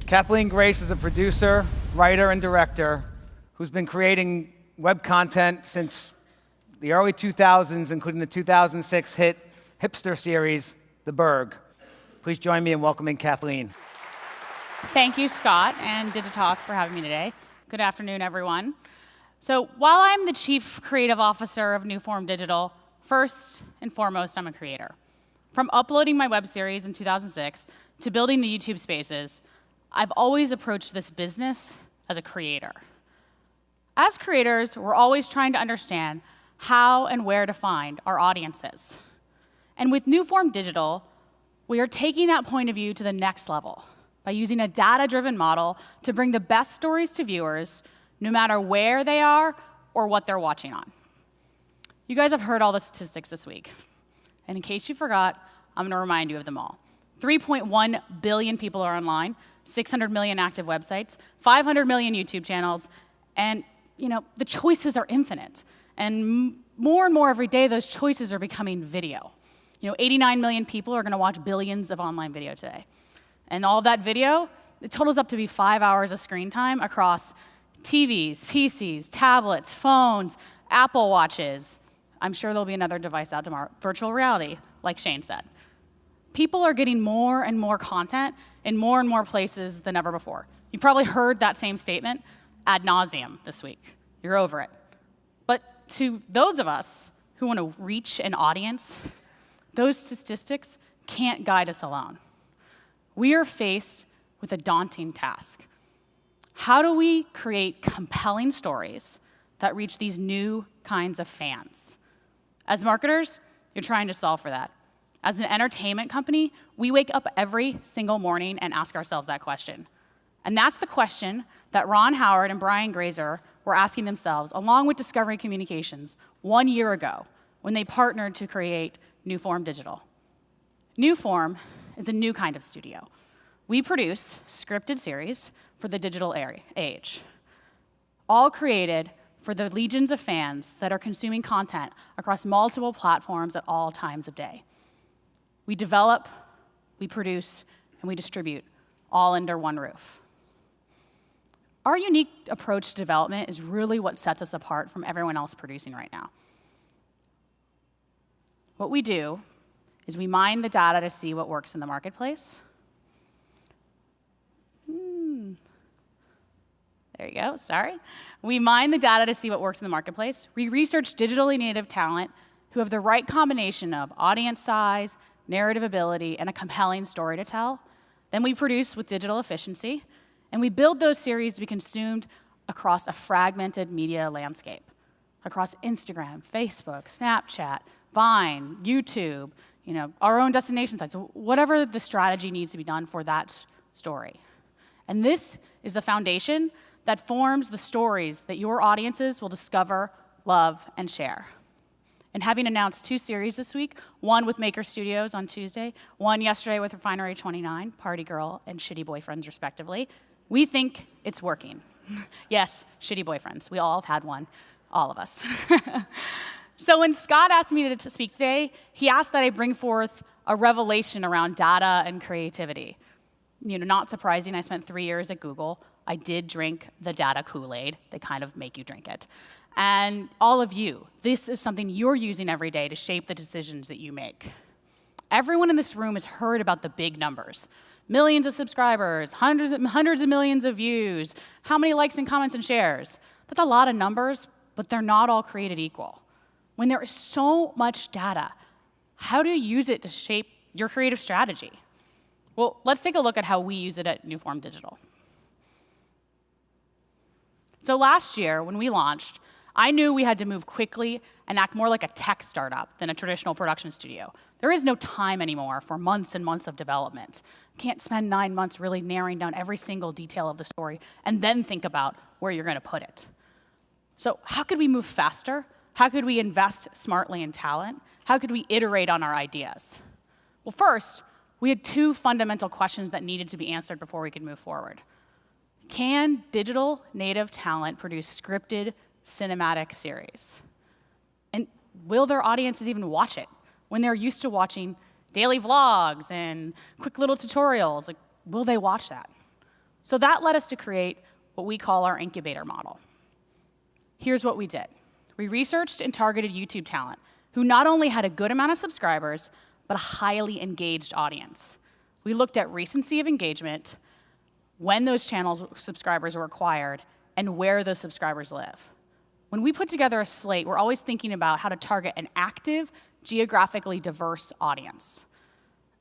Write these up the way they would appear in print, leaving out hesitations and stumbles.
Kathleen Grace is a producer, writer, and director who's been creating web content since the early 2000s, including the 2006 hit hipster series, The Berg. Please join me in welcoming Kathleen. Thank you, Scott and Digitas, for having me today. Good afternoon, everyone. So while I'm the Chief Creative Officer of NewFront Digital, first and foremost, I'm a creator. From uploading my web series in 2006 to building the YouTube Spaces, I've always approached this business as a creator. As creators, we're always trying to understand how and where to find our audiences. And with NewFront Digital, we are taking that point of view to the next level by using a data-driven model to bring the best stories to viewers, no matter where they are or what they're watching on. You guys have heard all the statistics this week. And in case you forgot, I'm going to remind you of them all. 3.1 billion people are online, 600 million active websites, 500 million YouTube channels, and the choices are infinite. And more and more every day, those choices are becoming video. 89 million people are going to watch billions of online video today. And all of that video, it totals up to be 5 hours of screen time across TVs, PCs, tablets, phones, Apple Watches. I'm sure there'll be another device out tomorrow, virtual reality, like Shane said. People are getting more and more content in more and more places than ever before. You've probably heard that same statement ad nauseum this week. You're over it. But to those of us who want to reach an audience, those statistics can't guide us alone. We are faced with a daunting task. How do we create compelling stories that reach these new kinds of fans? As marketers, you're trying to solve for that. As an entertainment company, we wake up every single morning and ask ourselves that question. And that's the question that Ron Howard and Brian Grazer were asking themselves, along with Discovery Communications, 1 year ago, when they partnered to create NewFront Digital. NewFront is a new kind of studio. We produce scripted series for the digital age, all created for the legions of fans that are consuming content across multiple platforms at all times of day. We develop, we produce, and we distribute all under one roof. Our unique approach to development is really what sets us apart from everyone else producing right now. What we do is we mine the data to see what works in the marketplace. There you go, sorry. We mine the data to see what works in the marketplace. We research digitally native talent who have the right combination of audience size, narrative ability, and a compelling story to tell. Then we produce with digital efficiency, and we build those series to be consumed across a fragmented media landscape, across Instagram, Facebook, Snapchat, Vine, YouTube, our own destination sites, whatever the strategy needs to be done for that story. And this is the foundation that forms the stories that your audiences will discover, love, and share. And having announced 2 series this week, one with Maker Studios on Tuesday, one yesterday with Refinery 29, Party Girl, and Shitty Boyfriends, respectively, we think it's working. Yes, shitty boyfriends. We all have had one, all of us. So when Scott asked me to speak today, he asked that I bring forth a revelation around data and creativity. Not surprising, I spent 3 years at Google. I did drink the data Kool-Aid. They kind of make you drink it. And all of you, this is something you're using every day to shape the decisions that you make. Everyone in this room has heard about the big numbers. Millions of subscribers, hundreds of millions of views, how many likes and comments and shares. That's a lot of numbers, but they're not all created equal. When there is so much data, how do you use it to shape your creative strategy? Well, let's take a look at how we use it at NewFront Digital. So last year, when we launched, I knew we had to move quickly and act more like a tech startup than a traditional production studio. There is no time anymore for months and months of development. You can't spend 9 months really narrowing down every single detail of the story and then think about where you're going to put it. So how could we move faster? How could we invest smartly in talent? How could we iterate on our ideas? Well, first, we had 2 fundamental questions that needed to be answered before we could move forward. Can digital native talent produce scripted cinematic series? And will their audiences even watch it when they're used to watching daily vlogs and quick little tutorials? Will they watch that? So that led us to create what we call our Incubator Model. Here's what we did. We researched and targeted YouTube talent who not only had a good amount of subscribers, but a highly engaged audience. We looked at recency of engagement, when those channels subscribers were acquired, and where those subscribers live. When we put together a slate, we're always thinking about how to target an active, geographically diverse audience.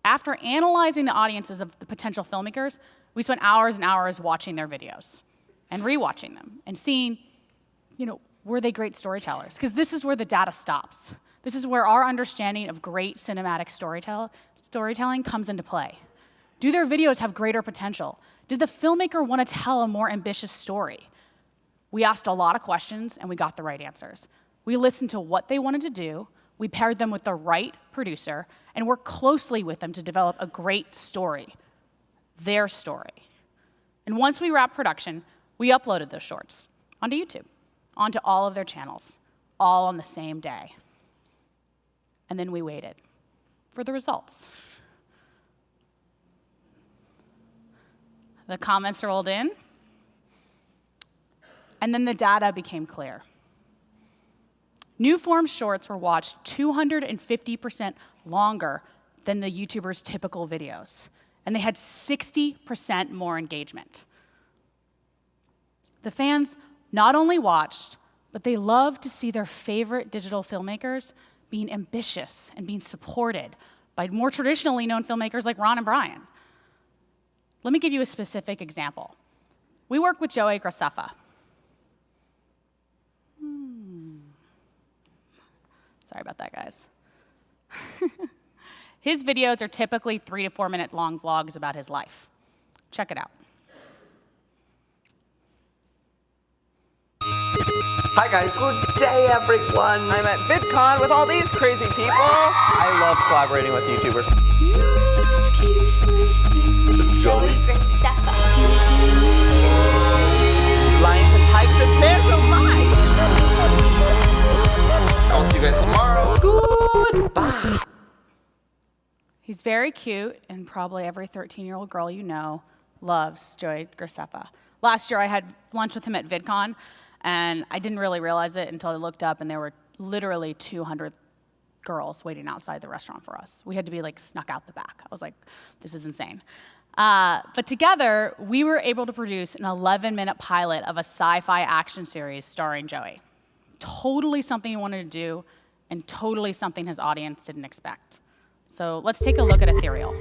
After analyzing the audiences of the potential filmmakers, we spent hours and hours watching their videos and rewatching them and seeing, were they great storytellers? Because this is where the data stops. This is where our understanding of great cinematic storytelling comes into play. Do their videos have greater potential? Did the filmmaker want to tell a more ambitious story? We asked a lot of questions, and we got the right answers. We listened to what they wanted to do, we paired them with the right producer, and worked closely with them to develop a great story, their story. And once we wrapped production, we uploaded those shorts onto YouTube, onto all of their channels, all on the same day. And then we waited for the results. The comments rolled in, and then the data became clear. NewForm shorts were watched 250% longer than the YouTubers' typical videos, and they had 60% more engagement. The fans not only watched, but they loved to see their favorite digital filmmakers being ambitious and being supported by more traditionally known filmmakers like Ron and Brian. Let me give you a specific example. We work with Graceffa. Sorry about that, guys. His videos are typically 3 to 4 minute long vlogs about his life. Check it out. Hi guys. Good day everyone. I'm at VidCon with all these crazy people. I love collaborating with YouTubers. Joey Graceffa. Lions and tigers and bears alive. I'll see you guys tomorrow. Goodbye. He's very cute, and probably every 13-year-old girl you know loves Joey Graceffa. Last year I had lunch with him at VidCon, and I didn't really realize it until I looked up, and there were literally 200 girls waiting outside the restaurant for us. We had to be snuck out the back. I was like, this is insane. But together, we were able to produce an 11-minute pilot of a sci-fi action series starring Joey. Totally something he wanted to do, and totally something his audience didn't expect. So let's take a look at Ethereal.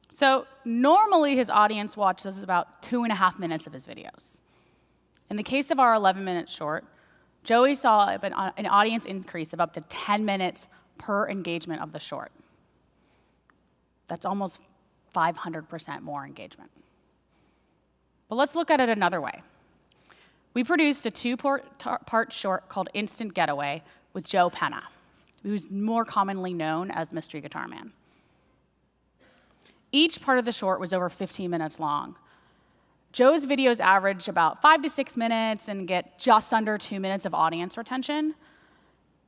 So normally his audience watches about 2.5 minutes of his videos. In the case of our 11-minute short, Joey saw an audience increase of up to 10 minutes per engagement of the short. That's almost 500% more engagement. But let's look at it another way. We produced a 2-part short called Instant Getaway with Joe Penna, who's more commonly known as Mystery Guitar Man. Each part of the short was over 15 minutes long. Joe's videos average about 5 to 6 minutes and get just under 2 minutes of audience retention.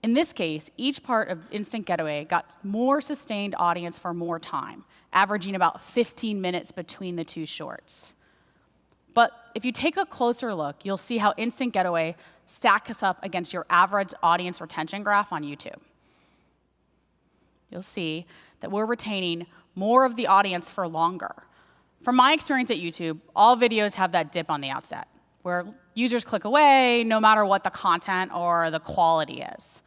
In this case, each part of Instant Getaway got more sustained audience for more time, averaging about 15 minutes between the two shorts. But if you take a closer look, you'll see how Instant Getaway stacks up against your average audience retention graph on YouTube. You'll see that we're retaining more of the audience for longer. From my experience at YouTube, all videos have that dip on the outset, where users click away no matter what the content or the quality is.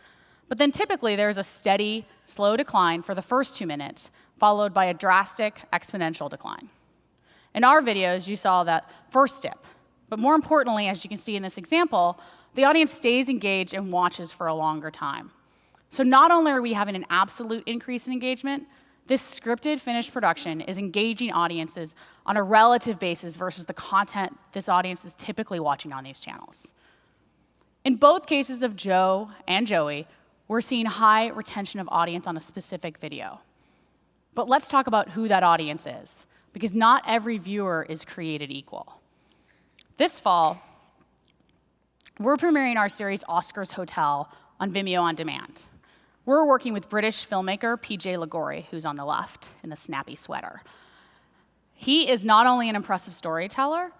But then typically there's a steady, slow decline for the first 2 minutes, followed by a drastic exponential decline. In our videos, you saw that first dip. But more importantly, as you can see in this example, the audience stays engaged and watches for a longer time. So not only are we having an absolute increase in engagement, this scripted finished production is engaging audiences on a relative basis versus the content this audience is typically watching on these channels. In both cases of Joe and Joey, we're seeing high retention of audience on a specific video. But let's talk about who that audience is, because not every viewer is created equal. This fall, we're premiering our series Oscars Hotel on Vimeo On Demand. We're working with British filmmaker PJ Lagori, who's on the left in the snappy sweater. He is not only an impressive storyteller,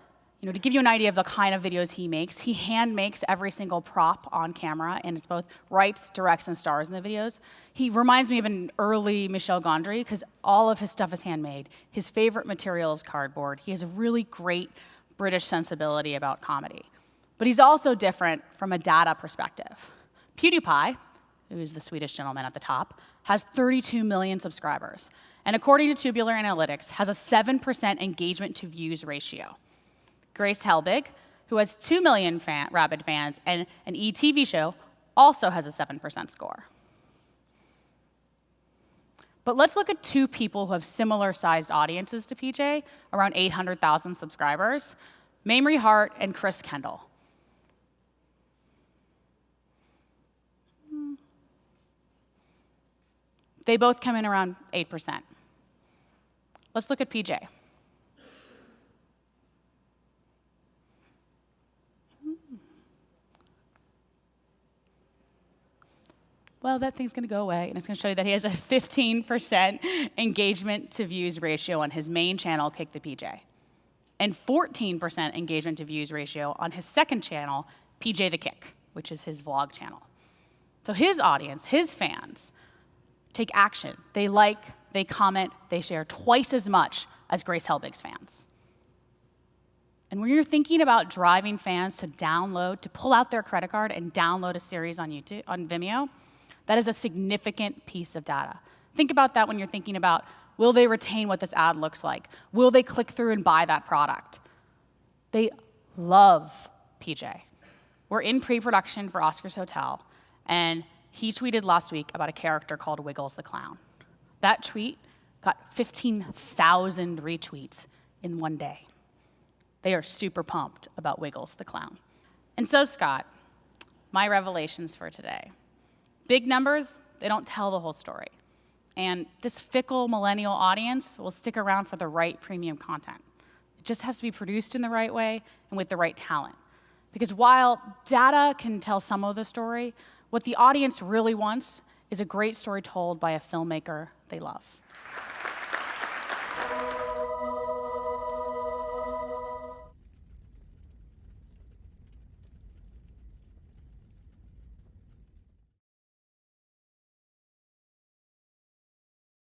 to give you an idea of the kind of videos he makes, he hand makes every single prop on camera, and it's both writes, directs, and stars in the videos. He reminds me of an early Michel Gondry, because all of his stuff is handmade. His favorite material is cardboard. He has a really great British sensibility about comedy. But he's also different from a data perspective. PewDiePie, who's the Swedish gentleman at the top, has 32 million subscribers, and according to Tubular Analytics, has a 7% engagement to views ratio. Grace Helbig, who has 2 million rabid fans and an e-TV show, also has a 7% score. But let's look at two people who have similar-sized audiences to PJ, around 800,000 subscribers, Mamrie Hart and Chris Kendall. They both come in around 8%. Let's look at PJ. Well, that thing's going to go away, and it's going to show you that he has a 15% engagement to views ratio on his main channel, Kick the PJ, and 14% engagement to views ratio on his second channel, PJ the Kick, which is his vlog channel. So his audience, his fans, take action. They like, they comment, they share twice as much as Grace Helbig's fans. And when you're thinking about driving fans to download, to pull out their credit card and download a series on YouTube, on Vimeo, that is a significant piece of data. Think about that when you're thinking about, will they retain what this ad looks like? Will they click through and buy that product? They love PJ. We're in pre-production for Oscars Hotel, and he tweeted last week about a character called Wiggles the Clown. That tweet got 15,000 retweets in one day. They are super pumped about Wiggles the Clown. And so, Scott, my revelations for today. Big numbers, they don't tell the whole story. And this fickle millennial audience will stick around for the right premium content. It just has to be produced in the right way and with the right talent. Because while data can tell some of the story, what the audience really wants is a great story told by a filmmaker they love.